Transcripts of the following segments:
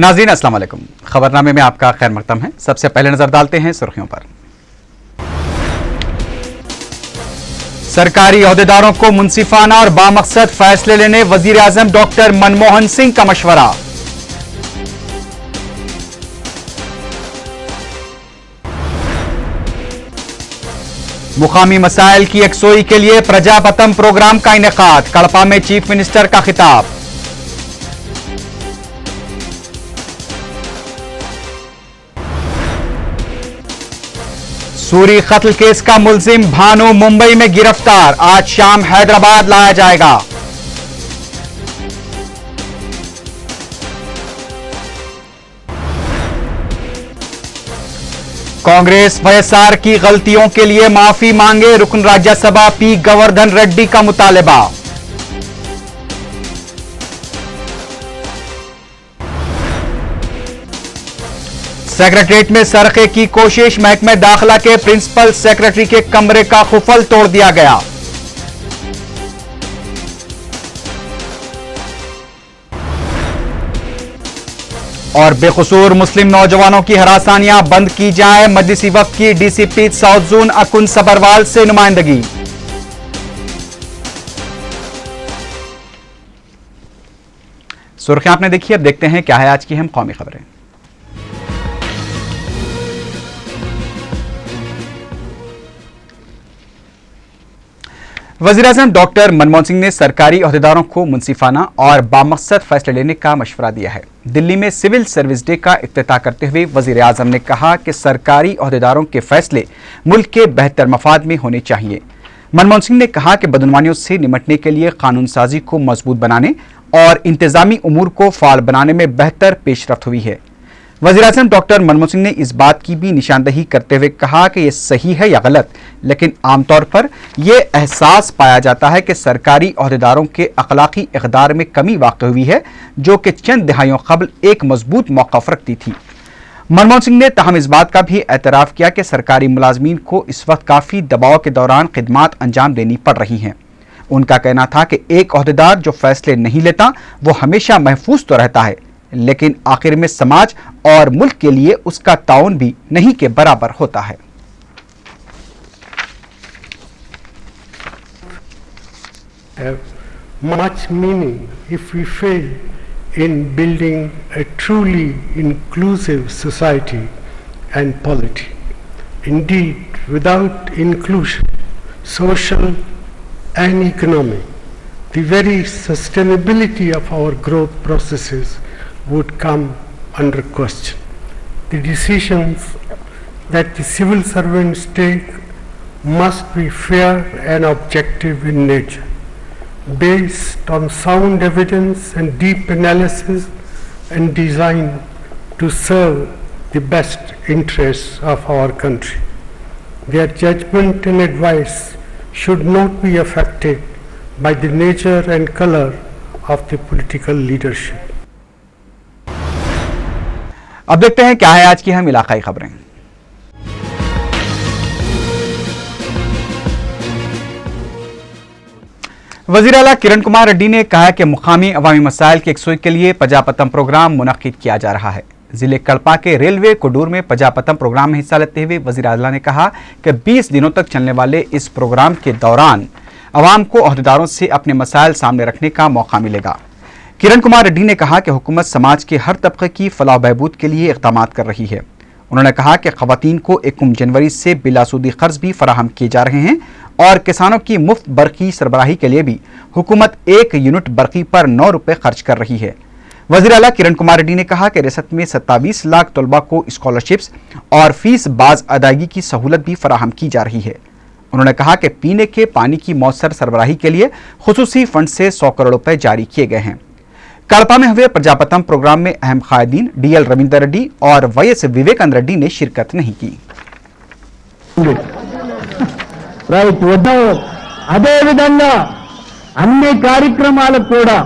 नाज़रीन अस्सलाम वालेकुम। खबरनामे में आपका खैर मकदम है। सबसे पहले नजर डालते हैं सुर्खियों पर। सरकारी ओहदेदारों को मुंसिफाना और बामकसद फैसले लेने वजीर आजम डॉक्टर मनमोहन सिंह का मशवरा। मुकामी मसाइल की यकसोई के लिए प्रजापतम प्रोग्राम का इनेकाद, कड़पा में चीफ मिनिस्टर का खिताब। सूरी कत्ल केस का मुलजिम भानु मुंबई में गिरफ्तार, आज शाम हैदराबाद लाया जाएगा। कांग्रेस वाईएसआर की गलतियों के लिए माफी मांगे, रुकन राज्यसभा पी गोवर्धन रेड्डी का मुतालबा। सेक्रेटरीट में सरके की कोशिश, महकमे दाखिला के प्रिंसिपल सेक्रेटरी के कमरे का खुफल तोड़ दिया गया। और बेकसूर मुस्लिम नौजवानों की हरासानियां बंद की जाए, मजलिसी वक्फ की डीसीपी साउथ जोन अकुन सबरवाल से नुमाइंदगी। सुर्खियां आपने देखी, अब देखते हैं क्या है आज की हम कौमी खबरें। वज़ीर-ए-आज़म डॉक्टर मनमोहन सिंह ने सरकारी ओहदेदारों को मुंसिफाना और बामकसद फैसले लेने का मशवरा दिया है। दिल्ली में सिविल सर्विस डे का इफ्तिताह करते हुए वज़ीर-ए-आज़म ने कहा कि सरकारी ओहदेदारों के फैसले मुल्क के बेहतर मफाद में होने चाहिए। मनमोहन सिंह ने कहा कि बदनुमानियों से निमटने के लिए कानून साजी को मजबूत बनाने और इंतजामी उमूर को फाल बनाने में बेहतर पेशरफ्त हुई है। वज़ीर-ए-आज़म डॉक्टर मनमोहन सिंह ने इस बात की भी निशानदही करते हुए कहा कि यह सही है या गलत, लेकिन आमतौर पर यह एहसास पाया जाता है कि सरकारी ओहदेदारों के अखलाकी इक़दार में कमी वाक़ हुई है, जो कि चंद दिहाइयों कबल एक मजबूत मौक़िफ़ रखती थी। मनमोहन सिंह ने ताहम इस बात का भी एतराफ़ किया कि सरकारी मुलाजमीन को इस वक्त काफ़ी दबाव के दौरान खिदमात अंजाम देनी पड़ रही हैं। उनका कहना था कि एक ओहदेदार जो फैसले नहीं लेता वो हमेशा महफूज तो रहता है, लेकिन आखिर में समाज और मुल्क के लिए उसका ताउन भी नहीं के बराबर होता है। Much meaning if we fail in building a truly inclusive society and polity. Indeed, without inclusion, social and economic, the very sustainability of our growth processes would come under question. The decisions that the civil servants take must be fair and objective in nature, based on sound evidence and deep analysis, and designed to serve the best interests of our country. Their judgment and advice should not be affected by the nature and color of the political leadership. अब देखते हैं क्या है आज की हम इलाकाई खबरें। वज़ीर आला किरण कुमार रेड्डी ने कहा कि मुकामी अवामी मसाइल की यकसुई के लिए प्रजापतम प्रोग्राम मुनक्किद किया जा रहा है। जिले कड़पा के रेलवे कोडूर में प्रजापतम प्रोग्राम में हिस्सा लेते हुए वज़ीर आला ने कहा कि 20 दिनों तक चलने वाले इस प्रोग्राम के दौरान अवाम को ओहदेदारों से अपने मसाइल सामने रखने का मौका मिलेगा। किरण कुमार रेड्डी ने कहा कि हुकूमत समाज के हर तबके की फलाह बहबूद के लिए इक़दाम कर रही है। उन्होंने कहा कि ख़वातीन को 1 जनवरी से बिलासूदी क़र्ज़ भी फराहम किए जा रहे हैं और किसानों की मुफ्त बरक़ी सरबराही के लिए भी हुकूमत 1 यूनिट बरक़ी पर 9 रुपये खर्च कर रही है। वज़ीर आला किरण कुमार रेड्डी ने कहा कि रियासत में 27 लाख तलबा को स्कॉलरशिप्स और फीस बाज अदायगी की सहूलत भी फराहम की जा रही है। उन्होंने कहा कि पीने के पानी की मौसर सरबराही के लिए खुसूसी फंड से 100 करोड़ रुपए जारी किए गए हैं। कड़पा में हुए प्रजापतम प्रोग्राम में अहम कायदीन DL रविंदर रेड्डी और YS विवेकानंद रेड्डी ने शिरकत नहीं की। అదే విధంగా అన్ని కార్యక్రమాలకు కూడా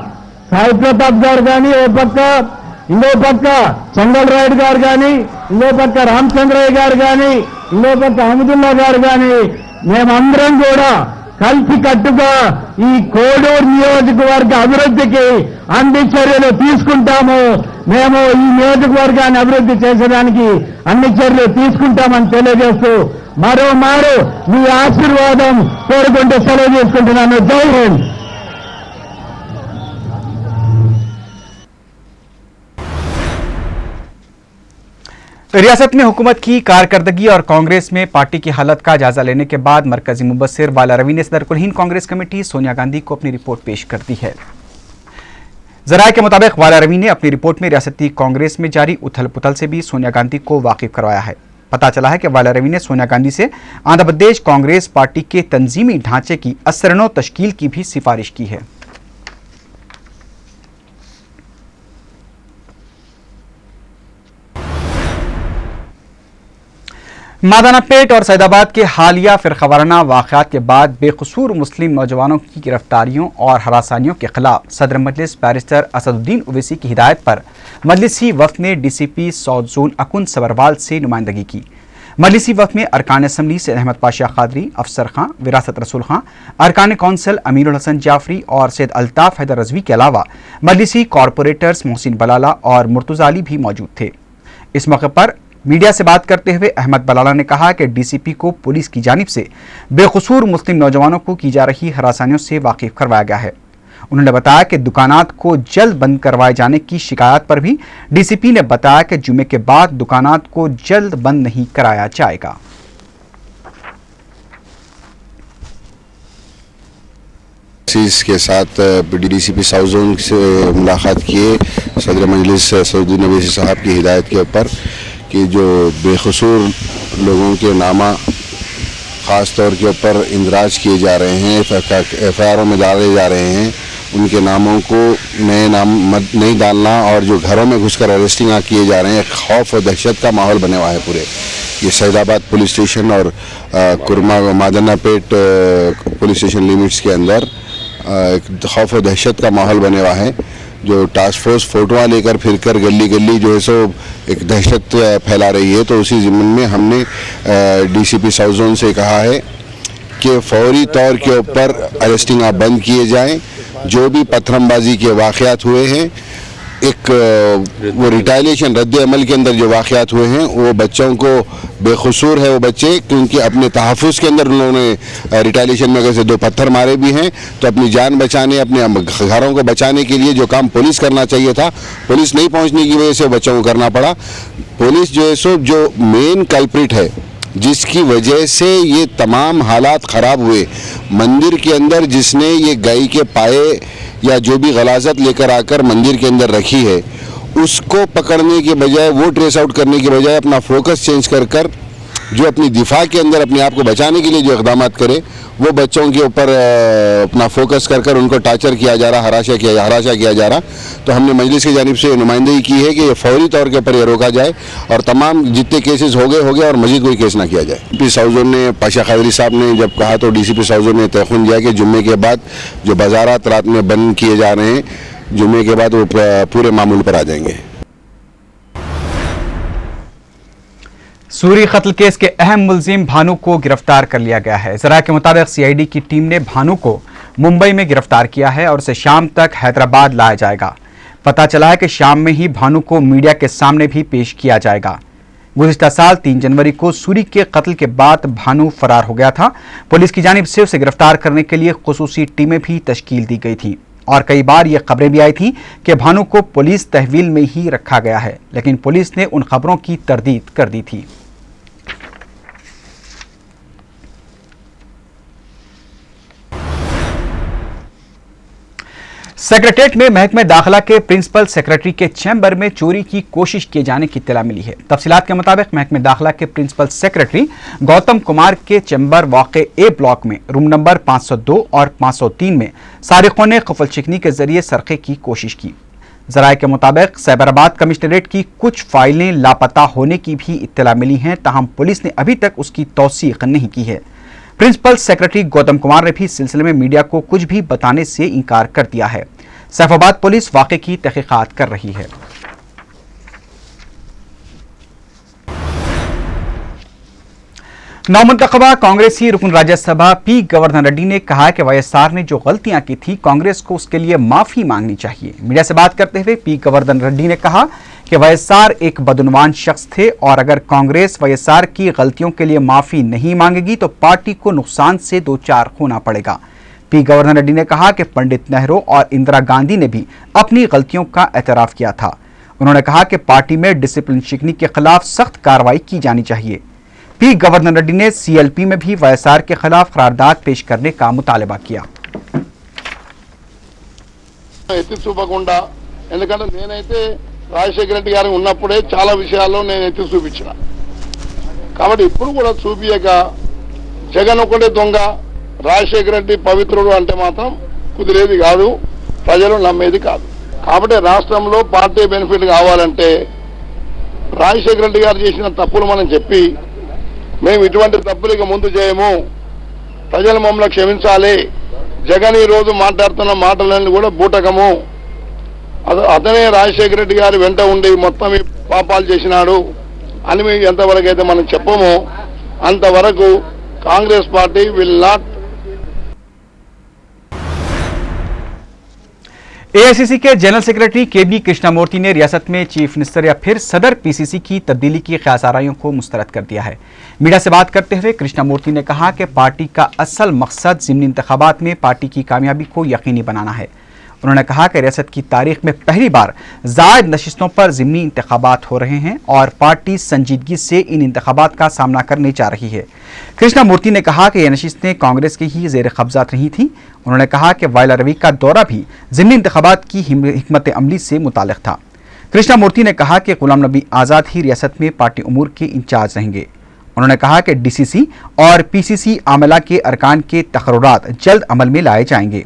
సాయి ప్రతాప్ గారు కానీ ఓ పక్క ఇంకో పక్క చంగల్ రాయుడు గారు కానీ ఇంకో పక్క రామచంద్రయ్య గారు కానీ ఇంకో పక్క అహ్మదుల్లా గారు కానీ మేమందరం కూడా కలిసి కట్టుగా ఈ కోడూరు నియోజకవర్గ అభివృద్ధికి అన్ని చర్యలు తీసుకుంటాము। మేము ఈ నియోజకవర్గాన్ని అభివృద్ధి చేసేదానికి అన్ని చర్యలు తీసుకుంటామని తెలియజేస్తూ మరోమారు మీ ఆశీర్వాదం కోరుకుంటూ సెలవు తీసుకుంటున్నాను. జై హింద్. रियासत में हुकूमत की कारकर्दगी और कांग्रेस में पार्टी की हालत का जायजा लेने के बाद मरकजी मुबस्सिर बाला रवी ने सदर कुल हिंद कांग्रेस कमेटी सोनिया गांधी को अपनी रिपोर्ट पेश कर दी है। जराये के मुताबिक बाला रवी ने अपनी रिपोर्ट में रियासती कांग्रेस में जारी उथल पुथल से भी सोनिया गांधी को वाकिफ करवाया है। पता चला है कि बाला रवी ने सोनिया गांधी से आंध्र प्रदेश कांग्रेस पार्टी के तंजीमी ढांचे की असरनो तश्कील की भी सिफारिश की है। मादानापेट और सैदाबाद के हालिया फिरकावाराना वाक़यात के बाद बेकसूर मुस्लिम नौजवानों की गिरफ्तारियों और हरासानियों के खिलाफ सदर मजलिस बैरिस्टर असदुद्दीन ओवैसी की हिदायत पर मजलिसी वफ़द ने डीसीपी साउथ जोन अकुन सबरवाल से नुमाइंदगी की। मजलिसी वफ़द में अरकान असम्बली सैयद अहमद पाशा कादरी, अफसर खां, विरासत रसूल खां, अरकान कौंसिल अमीरुल हसन जाफरी और सैयद अल्ताफ़ हैदर रज़वी के अलावा मजलिसी कॉरपोरेटर्स मोहसिन बलाला और मुर्तज़ा अली भी मौजूद थे। इस मौके पर मीडिया से बात करते हुए अहमद बलाला ने कहा कि डीसीपी को पुलिस की जानिब से बेकसूर मुस्लिम नौजवानों को की जा रही हरासानियों से वाकिफ करवाया गया है। उन्होंने बताया कि दुकानात को जल्द बंद करवाए जाने की शिकायत पर भी डीसीपी ने बताया कि जुमे के बाद दुकानात को जल्द बंद नहीं कराया जाएगा। के साथ डीसीपी साउथ जोन से मुलाकात किए सदर मजलिस असदुद्दीन ओवैसी साहब की हिदायत के ऊपर कि जो बेकसूर लोगों के नामा ख़ास तौर के ऊपर इंदराज किए जा रहे हैं, एफआईआरों में डाले जा रहे हैं, उनके नामों को नए नाम नहीं डालना और जो घरों में घुसकर अरेस्टिंग किए जा रहे हैं, खौफ और दहशत का माहौल बने हुआ है पूरे। ये सैदाबाद पुलिस स्टेशन और कुरमा मादानापेट पुलिस स्टेशन लिमिट्स के अंदर एक खौफ और दहशत का माहौल बने हुआ है। जो टास्क फोर्स फोटोआं लेकर फिरकर गली गली जो है सो एक दहशत फैला रही है, तो उसी ज़िम्मन में हमने डीसीपी साउथ जोन से कहा है कि फौरी तौर के ऊपर अरेस्टिंग आप बंद किए जाएं। जो भी पत्थरबाजी के वाक़यात हुए हैं, एक वो रिटालिएशन रद्द अमल के अंदर जो वाक़यात हुए हैं, वो बच्चों को बेकसूर है वो बच्चे, क्योंकि अपने तहफ़्फ़ुज़ के अंदर उन्होंने रिटालिएशन में अगर 2 पत्थर मारे भी हैं, तो अपनी जान बचाने, अपने घरों को बचाने के लिए जो काम पुलिस करना चाहिए था, पुलिस नहीं पहुंचने की वजह से बच्चों को करना पड़ा। पुलिस जो है सो जो मेन कल्प्रिट है, जिसकी वजह से ये तमाम हालात ख़राब हुए, मंदिर के अंदर जिसने ये गाय के पाए या जो भी गलाजत लेकर आकर मंदिर के अंदर रखी है, उसको पकड़ने के बजाय, वो ट्रेस आउट करने के बजाय अपना फोकस चेंज कर कर जो अपनी दिफा के अंदर अपने आप को बचाने के लिए जो इक़दाम करे, वो बच्चों के ऊपर अपना फोकस कर कर उनको टार्चर किया जा रहा, हराशा किया जा रहा। तो हमने मजलिस की जानिब से नुमाइंदगी की है कि ये फौरी तौर के ऊपर ये रोका जाए और तमाम जितने केसेस हो गए और मजीद कोई केस ना किया जाए। डीसीपी साउथ जोन ने पाशा कादरी साहब ने जब कहा, तो डीसीपी साउथ जोन ने तयक़ुन दिया कि जुम्मे के बाद जो बाजारात रात में बंद किए जा रहे हैं, जुम्मे के बाद वो पूरे मामूल पर आ जाएंगे। सूरी कत्ल केस के अहम मुलजिम भानु को गिरफ्तार कर लिया गया है। जरा के मुताबिक सीआईडी की टीम ने भानु को मुंबई में गिरफ्तार किया है और उसे शाम तक हैदराबाद लाया जाएगा। पता चला है कि शाम में ही भानु को मीडिया के सामने भी पेश किया जाएगा। गुज़िश्ता साल 3 जनवरी को सूरी के कत्ल के बाद भानु फरार हो गया था। पुलिस की जानिब से उसे गिरफ्तार करने के लिए खुसूसी टीमें भी तश्कील दी गई थी और कई बार ये खबरें भी आई थी कि भानु को पुलिस तहवील में ही रखा गया है, लेकिन पुलिस ने उन खबरों की तरदीद कर दी थी। सेक्रेटेरिएट में महकमे दाखिला के प्रिंसिपल सेक्रेटरी के चैम्बर में चोरी की कोशिश किए जाने की इत्तला मिली है। तफसीलात के मुताबिक महकमे दाखिला के प्रिंसिपल सेक्रेटरी गौतम कुमार के चैम्बर वाक़े ए ब्लॉक में रूम नंबर 502 और 503 में सारिकों ने क़ुफ़ल शिकनी के जरिए सरक़े की कोशिश की। ज़राए के मुताबिक साइबराबाद कमिश्नरेट की कुछ फाइलें लापता होने की भी इत्तला मिली हैं, ताहम पुलिस ने अभी तक उसकी तौसीक़ नहीं की है। प्रिंसिपल सेक्रेटरी गौतम कुमार ने भी इस सिलसिले में मीडिया को कुछ भी बताने से इनकार कर दिया है। सैफाबाद पुलिस वाक़े की तहक़ीक़ात कर रही है। नवमुंतखबा कांग्रेसी रुकन राज्यसभा पी गोवर्धन रेड्डी ने कहा कि वाईएसआर ने जो गलतियां की थी कांग्रेस को उसके लिए माफी मांगनी चाहिए। मीडिया से बात करते हुए पी गोवर्धन रेड्डी ने कहा कि वाईएसआर एक बदनुमान शख्स थे और अगर कांग्रेस वाईएसआर की गलतियों के लिए माफी नहीं मांगेगी तो पार्टी को नुकसान से दो चार होना पड़ेगा। पी गोवर्धन रेड्डी ने कहा कि पंडित नेहरू और इंदिरा गांधी ने भी अपनी गलतियों का एतराफ किया था। उन्होंने कहा कि पार्टी में डिसिप्लिन शिकनी के खिलाफ सख्त कार्रवाई की जानी चाहिए। पी गोवर्धन रेड्डी ने सीएलपी में भी वाईएसआर के खिलाफ करारदाद पेश करने का मुतालबा किया। ఎత్తి చూపకుండా ఎందుకంటే నేనైతే రాజశేఖర రెడ్డి గారు ఉన్నప్పుడే చాలా విషయాల్లో నేను ఎత్తి చూపించిన కాబట్టి ఇప్పుడు కూడా చూపియక జగన్ ఒకటే దొంగ రాజశేఖర రెడ్డి పవిత్రుడు అంటే మాత్రం కుదిరేది కాదు, ప్రజలు నమ్మేది కాదు। కాబట్టి రాష్ట్రంలో పార్టీ బెనిఫిట్ కావాలంటే రాజశేఖర రెడ్డి గారు చేసిన తప్పులు మనం చెప్పి మేము ఇటువంటి తప్పులకు ముందు చేయము, ప్రజలు మమ్మల్ని క్షమించాలి, జగన్ ఈ రోజు మాట్లాడుతున్న మాటలన్నీ కూడా బూటకము, అతనే రాజశేఖర రెడ్డి గారి వెంట ఉండి మొత్తం ఈ పాపాలు చేసినాడు అని మేము ఎంతవరకు అయితే మనం చెప్పము అంతవరకు Congress party will not. AICC के जनरल सेक्रेटरी केबी कृष्णामूर्ति ने रियासत में चीफ मिनिस्टर या फिर सदर पीसीसी की तब्दीली की ख्यासाराइयों को मुस्तरद कर दिया है। मीडिया से बात करते हुए कृष्णामूर्ति ने कहा कि पार्टी का असल मकसद ज़िमनी इंतखाबात में पार्टी की कामयाबी को यकीनी बनाना है। उन्होंने कहा कि रियासत की तारीख में पहली बार ज़ायद नशिस्तों पर ज़िमनी इंतखाबात हो रहे हैं और पार्टी संजीदगी से इन इंतखाबात का सामना करने जा रही है। कृष्णामूर्ति ने कहा कि ये नशिस्तें कांग्रेस की ही ज़ेर कब्ज़ा रही थी। उन्होंने कहा कि वायला रवि का दौरा भी ज़िमनी इंतखाबात की हिकमत अमली से मुताल्लिक़ था। कृष्णामूर्ति ने कहा कि गुलाम नबी आज़ाद ही रियासत में पार्टी उमूर के इंचार्ज रहेंगे। उन्होंने कहा कि डीसीसी और पीसीसी आमला के अरकान के तकर्रुरात जल्द अमल में लाए जाएंगे।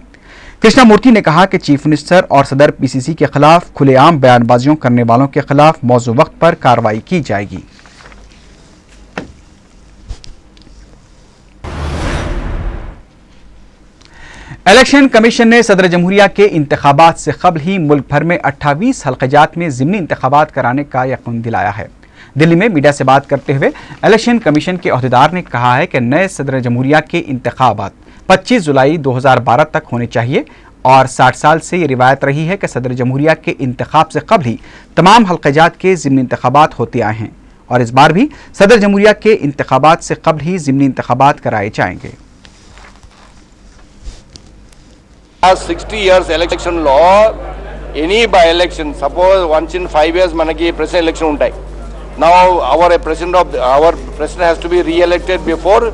कृष्णामूर्ति ने कहा कि चीफ मिनिस्टर और सदर पीसीसी के खिलाफ खुलेआम बयानबाजियों करने वालों के खिलाफ मौजू वक्त पर कार्रवाई की जाएगी। इलेक्शन कमीशन ने सदर जमहूरिया के इंतखाबात से कबल ही मुल्क भर में 28 हल्क़ाजात में ज़िमनी इंतखाबात कराने का यकीन दिलाया है। दिल्ली में मीडिया से बात करते हुए इलेक्शन कमीशन के अहदेदार ने कहा है कि नए सदर जमहूरिया के इंतखाबात 25 जुलाई 2012 तक होने चाहिए और 60 साल से ये रिवायत रही है कि सदर जमहूरिया के इंतखाब से कबल ही तमाम हल्क़ाजात के ज़िमनी इंतखाबात होते आए हैं और इस बार भी सदर जमहूरिया के इंतखाबात से कबल ही ज़िमनी इंतखाबात कराए जाएंगे। 60 years election law, any by election, suppose once in 5 years manaki president election untai. Now our president has to be re-elected before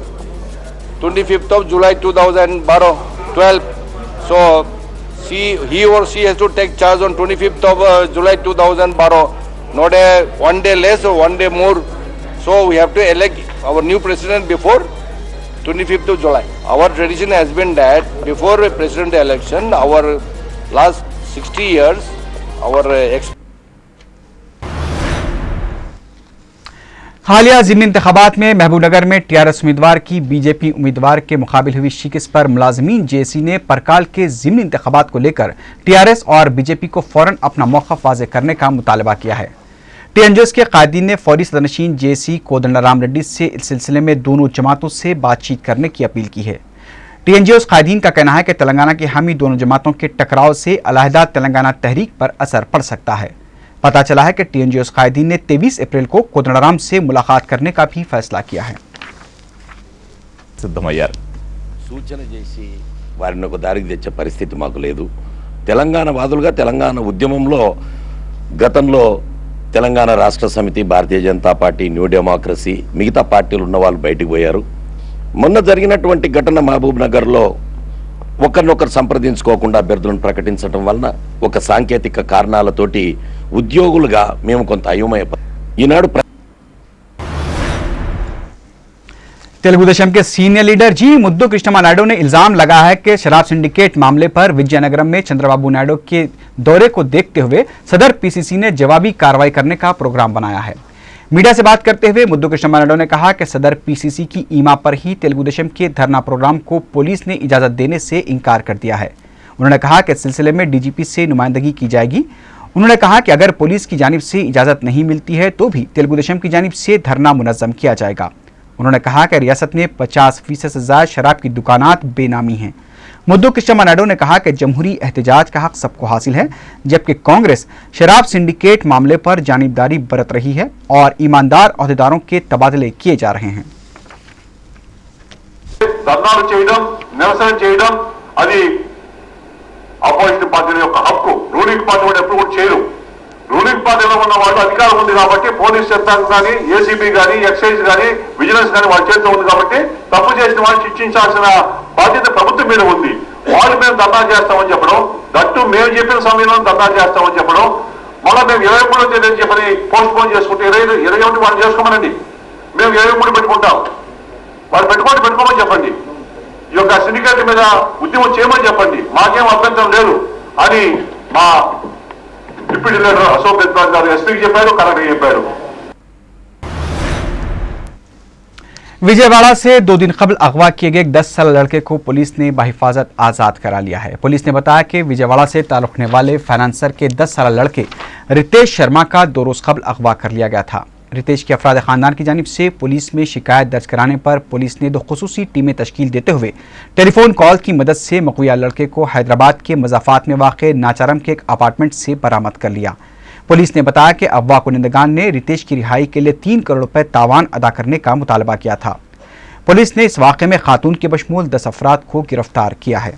25th of July 2012. So he or she has to take charge on 25th of July 2012. Not one day less or one day more. So we have to elect our new president before 25th of July. Our tradition has been that before a president election, our last 60 years, our हालिया ज़िमनी इंतखाबात में महबूबनगर में TRS उम्मीदवार की BJP उम्मीदवार के मुकाबिल हुई शिकस्त पर मुलाजिमीन जेसी ने परकाल के ज़िमनी इंतखाबात को लेकर टीआरएस और बीजेपी को फौरन अपना मौक़िफ़ वाज़ेह करने का मुतालबा किया है। टीएनजेएस के कायदीन ने फौरी सदरनशीन जेसी कोदंडराम रेड्डी से इस सिलसिले में दोनों जमातों से बातचीत करने की अपील की है। टीएनजेएस कायदीन का कहना है कि तेलंगाना के हामी दोनों जमातों के टकराव से अलहदा तेलंगाना तहरीक पर असर पड़ सकता है। पता चला है कि टीएनजेएस कायदीन ने 23 अप्रैल को कोदंडराम से मुलाकात करने का भी फैसला किया है। सूचना చేసి వారిని ఒక దారికి తెచ్చే పరిస్థితి మాకు లేదు। తెలంగాణ వాదులుగా తెలంగాణ ఉద్యమంలో గతంలో తెలంగాణ రాష్ట్ర సమితి, Bharatiya Janata party, new democracy మిగతా పార్టీలు ఉన్న వాళ్ళు బయటికి పోయారు। మొన్న జరిగినటువంటి ఘటన మహబూబ్ నగర్లో ఒకరినొకరు సంప్రదించుకోకుండా అభ్యర్థులను ప్రకటించడం వలన ఒక సాంకేతిక కారణాలతోటి ఉద్యోగులుగా మేము కొంత అయోమయపడ్డాం। ఈనాడు तेलुगु देशम के सीनियर लीडर जी मुद्दु कृष्णमा नायडू ने इल्जाम लगाया है कि शराब सिंडिकेट मामले पर विजयनगरम में चंद्रबाबू नायडू के दौरे को देखते हुए सदर पीसीसी ने जवाबी कार्रवाई करने का प्रोग्राम बनाया है। मीडिया से बात करते हुए मुद्दु कृष्णमा नायडू ने कहा कि सदर पीसीसी की ईमा पर ही तेलुगु देशम के धरना प्रोग्राम को पुलिस ने इजाजत देने से इनकार कर दिया है। उन्होंने कहा कि इस सिलसिले में डीजीपी से नुमाइंदगी की जाएगी। उन्होंने कहा कि अगर पुलिस की जानिब से इजाजत नहीं मिलती है तो भी तेलुगु देशम की जानिब से धरना मुनज़्ज़म किया जाएगा। उन्होंने कहा कि रियासत में 50% से ज्यादा शराब की दुकानात बेनामी हैं। मुद्दू कृष्ण नायडू ने कहा कि जमहूरी एहतजाज का हक सबको हासिल है, जबकि कांग्रेस शराब सिंडिकेट मामले पर जानिबदारी बरत रही है और ईमानदार अहदेदारों के तबादले किए जा रहे हैं। ధర్నాలు చేయడం, నిరసన చేయడం అది అపోజిషన్ పార్టీల యొక్క హక్కు. రూలింగ్ పార్టీ వాళ్ళు ఎప్పుడు కూడా చేయరు. రూలింగ్ పార్టీలో ఉన్న వాళ్ళు అధికారం ఉంది కాబట్టి పోలీస్ యంత్రాంగం కానీ, ఏసీబీ కానీ, ఎక్సైజ్ కానీ, విజిలెన్స్ కానీ వాళ్ళ చేతిలో ఉంది కాబట్టి తప్పు చేసిన వాళ్ళు శిక్షించాల్సిన బాధ్యత ప్రభుత్వం మీద ఉంది. వాళ్ళు మేము ధర్నా చేస్తామని చెప్పడం, దట్టు మేము చెప్పిన సమయంలో ధర్నా చేస్తామని చెప్పడం, మళ్ళీ మేము 23వ తేదీ చెప్పని పోస్ట్ పోన్ చేసుకుంటే 21 వాళ్ళు చేసుకోమనండి, మేము 23 పెట్టుకుంటాం, వాళ్ళు పెట్టుకోమని చెప్పండి, ఈ యొక్క సిండికేట్ మీద ఉద్యమం చేయమని చెప్పండి, మాకేం అభ్యంతరం లేదు అని మా డిప్యూటీ లీడర్ అశోక్ గెహ్లోట్ గారు ఎస్పీకి చెప్పారు, కలెక్టర్కి చెప్పారు. विजयवाड़ा से 2 दिन कबल अगवा किए गए 10 साल लड़के को पुलिस ने बहिफाजत आज़ाद करा लिया है। पुलिस ने बताया कि विजयवाड़ा से ताल्लुक़ रखने वाले फाइनेंसर के 10 साल लड़के रितेश शर्मा का 2 रोज़ कबल अगवा कर लिया गया था। रितेश के अफराद ख़ानदान की जानिब से पुलिस में शिकायत दर्ज कराने पर पुलिस ने 2 खुसूसी टीमें तश्कील देते हुए टेलीफोन कॉल की मदद से मक़बूजा लड़के को हैदराबाद के मज़ाफ़ात में वाक़ नाचारम के एक अपार्टमेंट से बरामद कर लिया। पुलिस ने बताया कि अगवा कुनिंदगान ने रितेश की रिहाई के लिए 3 करोड़ रुपए तावान अदा करने का मुतालबा किया था। पुलिस ने इस वाक़े में खातून के बशमूल 10 अफराद को गिरफ्तार किया है।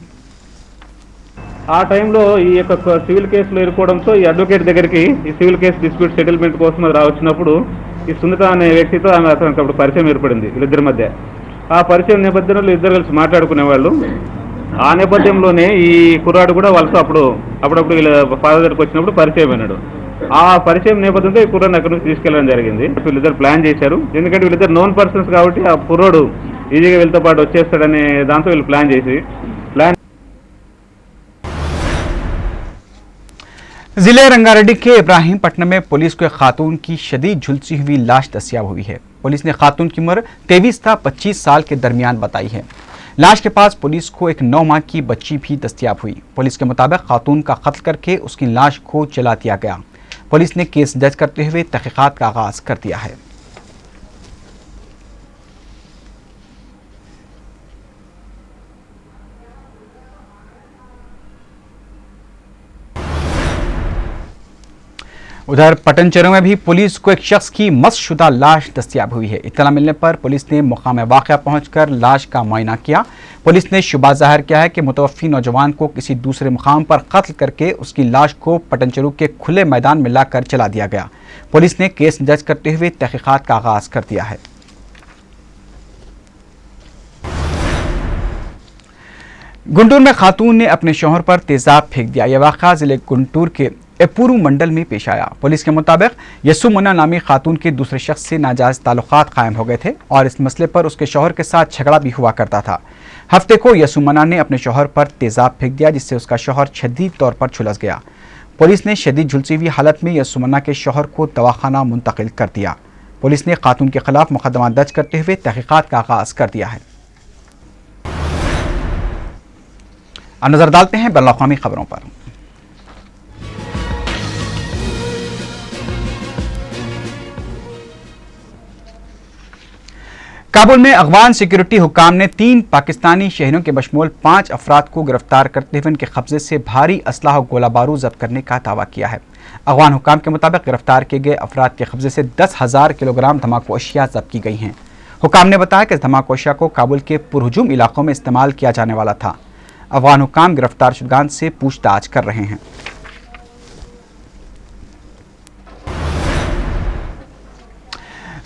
ఆ టైంలో ఈ యొక్క సివిల్ కేసులో ఇరుకోవడంతో ఈ అడ్వకేట్ దగ్గరికి ఈ సివిల్ కేసు డిస్ప్యూట్ సెటిల్మెంట్ కోసం అది వచ్చినప్పుడు ఈ సునీత అనే వ్యక్తితో అతనికి అప్పుడు పరిచయం ఏర్పడింది వీళ్ళిద్దరి మధ్య. ఆ పరిచయం నేపథ్యంలో ఇద్దరు కలిసి మాట్లాడుకునేవాళ్ళు. ఆ నేపథ్యంలోనే ఈ కుర్రాడు కూడా వాళ్ళతో అప్పుడప్పుడు వీళ్ళ ఫాదర్ దగ్గరికి వచ్చినప్పుడు పరిచయం అయినాడు. ఆ పరిచయం నేపథ్యంతో ఈ కుర్రాడిని అక్కడి నుంచి తీసుకెళ్లడం జరిగింది. వీళ్ళిద్దరు ప్లాన్ చేశారు, ఎందుకంటే వీళ్ళిద్దరు నోన్ పర్సన్స్ కాబట్టి ఆ కుర్రాడు ఈజీగా వీళ్ళతో పాటు వచ్చేస్తాడనే దాంతో వీళ్ళు ప్లాన్ చేసి जिले रंगारेड्डी के इब्राहिमपट्टनम में पुलिस को एक खातून की शदीद झुलसी हुई लाश दस्तियाब हुई है। पुलिस ने खातून की उम्र 23 था 25 साल के दरमियान बताई है। लाश के पास पुलिस को एक 9 माह की बच्ची भी दस्तियाब हुई। पुलिस के मुताबिक खातून का कत्ल करके उसकी लाश को जला दिया गया। पुलिस ने केस दर्ज करते हुए तहकीकात का आगाज कर दिया है। उधर पटनचेरू में भी पुलिस को एक शख्स की मस्शुदा लाश दस्तियाब हुई है। इत्तला मिलने पर पुलिस ने मकाम वाक़या पहुंचकर लाश का मुआयना किया। पुलिस ने शुबा जाहिर किया है कि मुतवफ़्फ़ी नौजवान को किसी दूसरे मुकाम पर कत्ल करके उसकी लाश को पटनचेरू के खुले मैदान में लाकर जला दिया गया। पुलिस ने केस दर्ज करते हुए तहकीकात का आगाज कर दिया है। गुंटूर में खातून ने अपने शौहर पर तेजाब फेंक दिया। यह वाक़या जिले गुंटूर के एपुरू मंडल में पेश आया। पुलिस के मुताबिक यसु मुन्ना नामी खातून के दूसरे शख्स से नाजायज ताल्लुकात कायम हो गए थे और इस मसले पर उसके शौहर के साथ झगड़ा भी हुआ करता था। हफ्ते को यसु मुन्ना ने अपने शौहर पर तेजाब फेंक दिया, जिससे उसका शौहर शदीद तौर पर झुलस गया। पुलिस ने शदीद झुलसी हुई हालत में यसु मुन्ना के शौहर को दवाखाना मुंतकिल कर दिया। पुलिस ने खातून के खिलाफ मुकदमा दर्ज करते हुए तहकीकात का आगाज कर दिया है। अब नजर डालते हैं बैनुल-अक़वामी खबरों पर। काबुल में अफगान सिक्योरिटी हुकाम ने 3 पाकिस्तानी शहरों के बशमूल 5 अफराद को गिरफ्तार करते हुए उनके कब्जे से भारी असलाह और गोला बारूद जब्त करने का दावा किया है। अफगान हुकाम के मुताबिक गिरफ्तार किए गए अफराद के कब्जे से 10,000 किलोग्राम धमाकू अशिया जब्त की गई हैं। हुकाम ने बताया कि इस धमाकू अशिया को काबुल के पुरहुजूम इलाकों में इस्तेमाल किया जाने वाला था। अफगान हुकाम गिरफ्तार शुदगान से पूछताछ कर रहे हैं।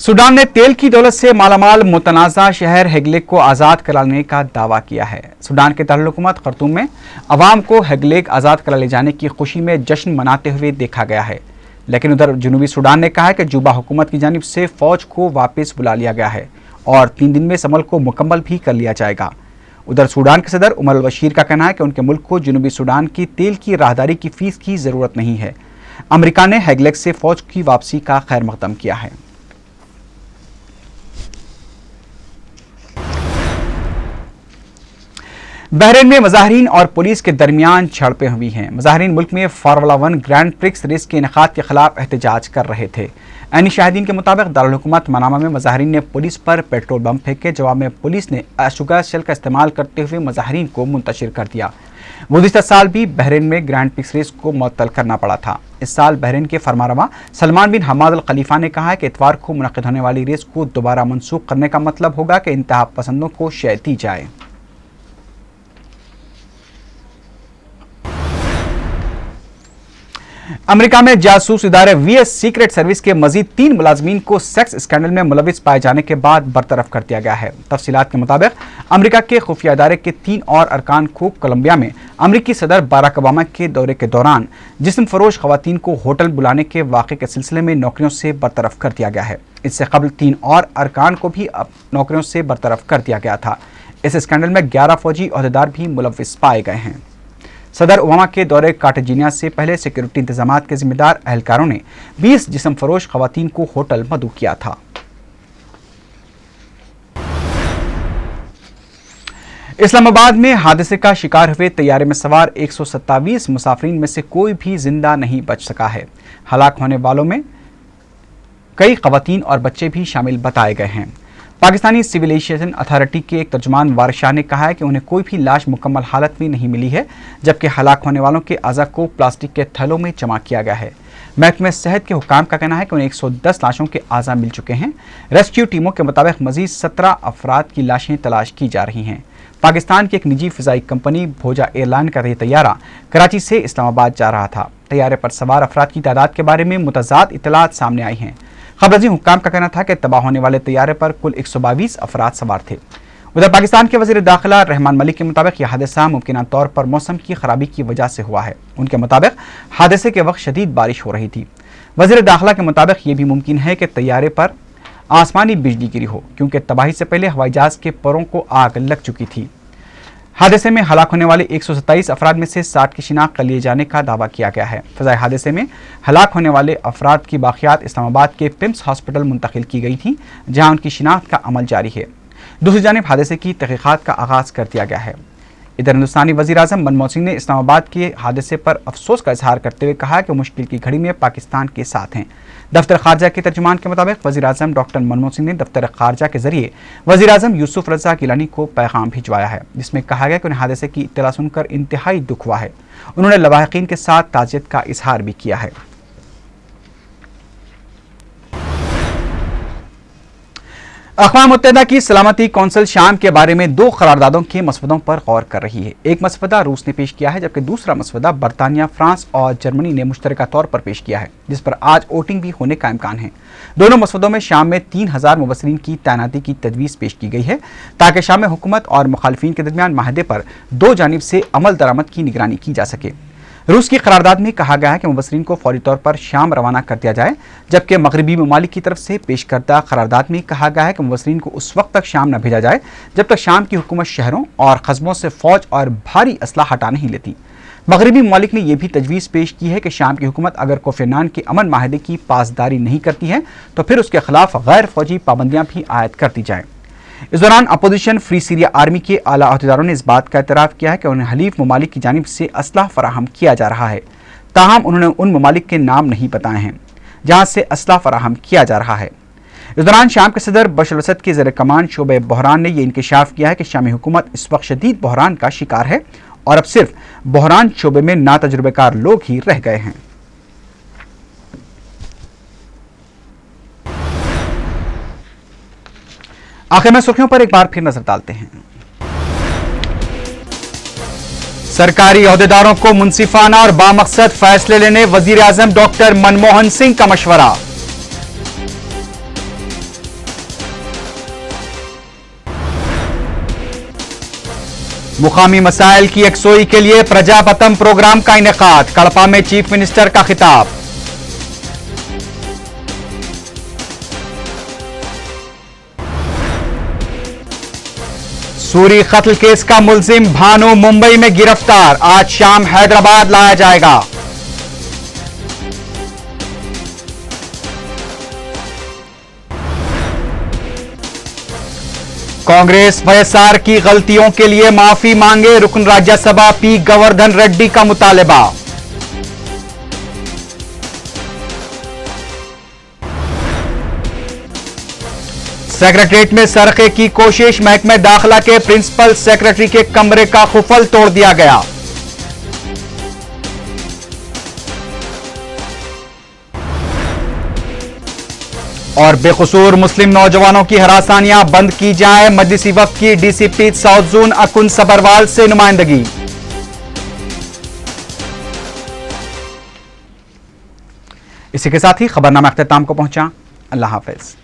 सूडान ने तेल की दौलत से मालामाल मुतनाज़ा शहर हेगलेक को आज़ाद कराने का दावा किया है। सूडान के दारुल-हुकूमत खर्तूम में अवाम को हेगलेक आज़ाद करा ले जाने की खुशी में जश्न मनाते हुए देखा गया है, लेकिन उधर जनूबी सूडान ने कहा है कि जुबा हुकूमत की जानिब से फ़ौज को वापस बुला लिया गया है और 3 दिन में इस अमल को मुकम्मल भी कर लिया जाएगा। उधर सूडान के सदर उमर अल-बशीर का कहना है कि उनके मुल्क को जनूबी सूडान की तेल की राहदारी की फीस की ज़रूरत नहीं है। अमेरिका ने हेगलेक से फ़ौज की वापसी का खैर मकदम किया है। बहरीन में मुजाहिरीन और पुलिस के दरमियान झड़पें हुई हैं। मुजाहिरीन मुल्क में फार्मूला 1 ग्रैंड प्रिक्स रेस के इनेकाद के खिलाफ एहतजाज कर रहे थे। ऐनी शाहिदीन के मुताबिक दारुल हुकूमत मनामा में मुजाहिरीन ने पुलिस पर पेट्रोल बम फेंके। जवाब में पुलिस ने शुगर शेल का इस्तेमाल करते हुए मुजाहिरीन को मुंतशिर कर दिया। गुज़िश्ता साल भी बहरीन में ग्रैंड प्रिक्स रेस को मुअत्तल करना पड़ा था। इस साल बहरीन के फरमारवा सलमान बिन हमाद अल खलीफा ने कहा है कि इतवार को मुनक़िद होने वाली रेस को दोबारा मनसूख करने का मतलब होगा कि इंतहा पसंदों को शय दी जाए। अमेरिका में जासूस इदारे वीएस सीक्रेट सर्विस के मजीद 3 मुलाजमीन को सेक्स स्कैंडल में मुलविस पाए जाने के बाद बरतरफ कर दिया गया है। तफसीलात के मुताबिक अमेरिका के खुफिया इदारे के 3 और अरकान को कोलंबिया में अमेरिकी सदर बाराक ओबामा के दौरे के दौरान जिस्म फरोश खवातीन को होटल बुलाने के वाक़े के सिलसिले में नौकरियों से बरतरफ कर दिया गया है। इससे कबल 3 और अरकान को भी नौकरियों से बरतरफ कर दिया गया था। इस स्कैंडल में 11 फौजी अहदेदार भी मुलविस पाए गए हैं। सदर ओबामा के दौरे कार्टेजिनिया से पहले सिक्योरिटी इंतजामात के जिम्मेदार एहलकारों ने 20 जिस्म फरोश खवातीन को होटल मदऊ किया था। इस्लामाबाद में हादसे का शिकार हुए तैयारे में सवार 127 मुसाफिरीन में से कोई भी जिंदा नहीं बच सका है। हलाक होने वालों में कई खवातीन और बच्चे भी शामिल बताए गए हैं। पाकिस्तानी सिविल एविएशन अथॉरिटी के एक तर्जुमान वारिस शाह ने कहा है कि उन्हें कोई भी लाश मुकम्मल हालत में नहीं मिली है, जबकि हलाक होने वालों के अज़ा को प्लास्टिक के थैलों में जमा किया गया है। महकमे सेहत के हुकाम का कहना है कि उन्हें 110 लाशों के अज़ा मिल चुके हैं। रेस्क्यू टीमों के मुताबिक मजीद 17 अफराद की लाशें तलाश की जा रही हैं। पाकिस्तान की एक निजी फ़िज़ाई कंपनी भोजा एयरलाइन का यह तैयारा कराची से इस्लामाबाद जा रहा था। तैयारे पर सवार अफराद की तादाद के बारे में मुतज़ाद इतलात सामने आई हैं। खबरजी हुक्काम का कहना था कि तबाह होने वाले तैयारे पर कुल 122 अफराद सवार थे। उधर पाकिस्तान के वज़ीर दाखिला रहमान मलिक के मुताबिक यह हादसा मुमकिन तौर पर मौसम की खराबी की वजह से हुआ है। उनके मुताबिक हादसे के वक्त शदीद बारिश हो रही थी। वज़ीर दाखिला के मुताबिक यह भी मुमकिन है कि तैयारे पर आसमानी बिजली गिरी हो, क्योंकि तबाही से पहले हवाई जहाज के परों को आग लग चुकी थी। हादसे में हलाक होने वाले 127 अफराद में से 60 की शिनाख्त कर लिए जाने का दावा किया गया है। फ़ज़ाई हादसे में हलाक होने वाले अफराद की बाक़ियात इस्लामाबाद के पिम्स हॉस्पिटल मुंतकिल की गई थी, जहां उनकी शिनाख्त का अमल जारी है। दूसरी जानिब हादसे की तहक़ीक़ात का आगाज़ कर दिया गया है। इधर हिंदुस्तानी वज़ीर आज़म मनमोहन सिंह ने इस्लामाबाद के हादसे पर अफसोस का इजहार करते हुए कहा कि मुश्किल की घड़ी में पाकिस्तान के साथ हैं। दफ्तर खारजा के तर्जुमान के मुताबिक वज़ीर आज़म डॉक्टर मनमोहन सिंह ने दफ्तर खारजा के जरिए वज़ीर आज़म यूसुफ रज़ा गिलानी को पैगाम भिजवाया है, जिसमें कहा गया कि उन्हें हादसे की इत्तला सुनकर इंतहाई दुख हुआ है। उन्होंने लवाहिकीन के साथ ताज़ियत का इजहार भी किया है। अक़वाम मुत्तहिदा की सलामती कौंसिल शाम के बारे में 2 करारदादों के मसवदों पर गौर कर रही है। एक मसवदा रूस ने पेश किया है, जबकि दूसरा मसवदा बरतानिया, फ्रांस और जर्मनी ने मुश्तरका तौर पर पेश किया है, जिस पर आज वोटिंग भी होने का इम्कान है। दोनों मसवदों में शाम में 3000 मुबसरीन की तैनाती की तजवीज़ पेश की गई है, ताकि शाम में हुकूमत और मुखालिफिन के दरमियान माहदे पर 2 जानिब से अमल दरामद की निगरानी की जा सके। रूस की करारदाद में कहा गया है कि मुबसरीन को फौरी तौर पर शाम रवाना कर दिया जाए, जबकि मगरबी ममालिक की तरफ से पेश करदा करारदाद में कहा गया है कि मुबसरीन को उस वक्त तक शाम न भेजा जाए जब तक शाम की हुकूमत शहरों और कस्बों से फौज और भारी असला हटा नहीं लेती। मगरबी ममालिक ने यह भी तजवीज़ पेश की है कि शाम की हुकूमत अगर कोफ़ी अन्नान के अमन माहदे की पासदारी नहीं करती है तो फिर उसके खिलाफ गैर फौजी पाबंदियां भी आयद कर दी जाएं। इस दौरान अपोजिशन फ्री सीरिया आर्मी के आला अहदेदारों ने इस बात का एतराफ़ किया है कि उन्हें हलीफ ममालिक की जानिब से असलाह फराहम किया जा रहा है। ताहम उन्होंने उन ममालिक के नाम नहीं बताए हैं जहां से असलाह फराहम किया जा रहा है। इस दौरान शाम के सदर बशर असद के ज़ेर कमान शोबे बहरान ने यह इंकशाफ किया है कि शामी हुकूमत इस वक्त शदीद बहरान का शिकार है और अब सिर्फ बहरान शोबे में नातजुर्बेकार लोग ही रह गए हैं। आखिर में सुर्खियों पर एक बार फिर नजर डालते हैं। सरकारी ओहदेदारों को मुंसिफाना और बामकसद फैसले लेने वजीर आजम डॉक्टर मनमोहन सिंह का मशवरा। मुकामी मसाइल की यकसोई के लिए प्रजापतम प्रोग्राम का इनेकाद, कड़पा में चीफ मिनिस्टर का खिताब। सूरी कत्ल केस का मुलजिम भानु मुंबई में गिरफ्तार, आज शाम हैदराबाद लाया जाएगा। कांग्रेस वाईएसआर की गलतियों के लिए माफी मांगे, रुकन राज्यसभा पी गोवर्धन रेड्डी का मुतालबा। सेक्रेटरीट में सरके की कोशिश, महकमे दाखिला के प्रिंसिपल सेक्रेटरी के कमरे का खुफल तोड़ दिया गया। और बेकसूर मुस्लिम नौजवानों की हरासानियां बंद की जाए, मजलिसी वफ्द की डीसीपी साउथ जोन अकुन सबरवाल से नुमाइंदगी। इसी के साथ ही खबरनामा अख्ताम को पहुंचा। अल्लाह हाफिज।